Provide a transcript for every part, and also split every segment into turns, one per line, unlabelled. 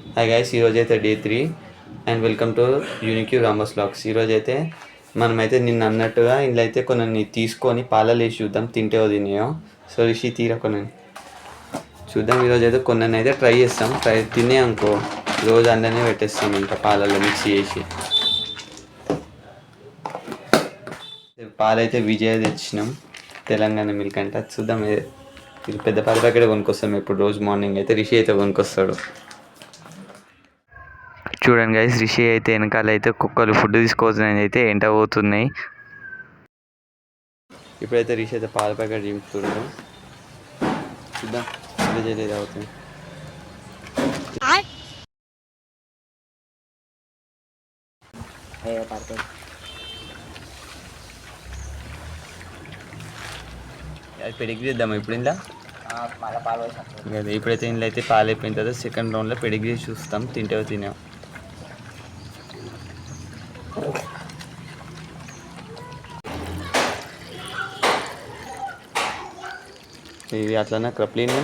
Hi guys, ఈరోజు అయితే day 3 and welcome to unique Ramas vlogs. ఈరోజు అయితే మనమైతే నిన్న అన్నట్టుగా ఇంట్లో అయితే కొన్ని తీసుకొని పాలలో వేసి చూద్దాం తింటేవో తినేయో. సో రిషి తీరా కొన్ని చూద్దాం. ఈరోజు అయితే కొన్ని అయితే ట్రై చేస్తాం. తినే అనుకో రోజు అందులోనే పెట్టేస్తాం ఇంకా పాలలో మిక్స్ చేసి. పాలైతే విజయ తెచ్చినాం, తెలంగాణ మిల్క్ అంటే. అది చూద్దాం. ఇది పెద్ద పాల ప్యాకెట్ కొనుక్కొస్తాం ఇప్పుడు రోజు మార్నింగ్ అయితే. రిషి అయితే కొనుక్కొస్తాడు. చూడండి గైస్, రిషి అయితే వెనకాల అయితే కుక్కలు ఫుడ్ తీసుకోవాల్సిన అయితే ఎంట పోతున్నాయి. ఇప్పుడైతే రిషి అయితే పాల ప్యాకెట్ చింపుతున్నాడు. చూద్దాం చేయలేదు అవుతుంది. అది పెడిగ్రీ ఇద్దామా ఇప్పుడు ఇంట్లో? ఇప్పుడైతే ఇంట్లో అయితే పాలు అయిపోయిన తర్వాత సెకండ్ రౌండ్లో పెడిగ్రీ చూస్తాం తింటేవో తినేవో. ఇవి అట్లనే క్రప్లీన్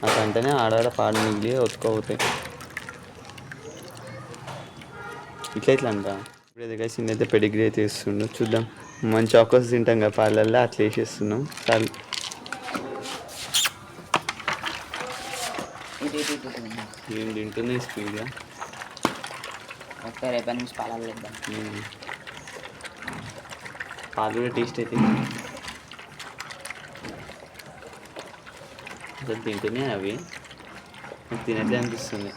అట్లా అంటేనే ఆడాడ పాడు మిగిలి ఒత్తుకోపోతాయి. ఇట్లా అంట. ఇప్పుడు దగ్గర చిన్న అయితే పెడిగ్రీ అయితే ఇస్తుండు. చూద్దాం. మంచి చాకోస్ తింటాం కదా పాలల్లో, అట్లా వేసేస్తున్నాం. చాలు. ఏం తింటుంది స్పీడ్గా. పాలు కూడా టేస్ట్ అయితే అసలు తింటూనే అవి తినట్లే అనిపిస్తుంది.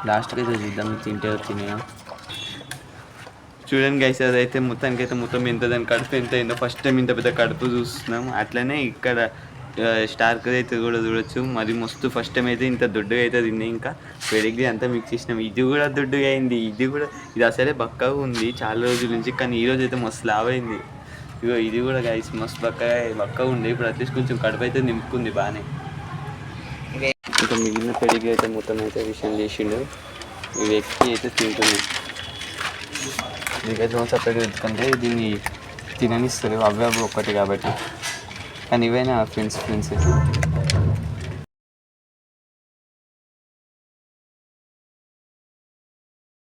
లాస్ట్కి అయితే చూద్దాం తింటే తినేయా. చూడండి గైస్, అదైతే మొత్తం ఎంత దాని కడుపు ఎంత అయిందో. ఫస్ట్ టైం ఇంత పెద్ద కడుపు చూస్తున్నాం. అట్లనే ఇక్కడ స్టార్క్ అయితే కూడా చూడొచ్చు. మరి మస్తు ఫస్ట్ టైం అయితే ఇంత దొడ్డుగా అయితే తిన్నాయి. ఇంకా పెడిగ్రీ అంతా మిక్స్ చేసినాం. ఇది కూడా దొడ్డుగా అయింది. ఇది అసలే బక్కగా ఉంది చాలా రోజుల నుంచి, కానీ ఈరోజు అయితే మస్తు లావ్ అయింది. ఇగో ఇది కూడా గైస్ మస్తు బక్కగా ఉంది. ఇప్పుడు అట్లీస్ట్ కొంచెం కడుపు అయితే నింపుకుంది బాగానే. ఇంకా మిగిలిన పెడిగ్రీ అయితే మొత్తం అయితే విషయం చేసిండు. ఇవి ఎక్కి అయితే తింటున్నాయి. దీనికైతే సపరేట్గా ఎందుకంటే దీన్ని తిననిస్తారు అవి ఒక్కటి కాబట్టి. కానీ ఇవైనా ఫ్రెండ్స్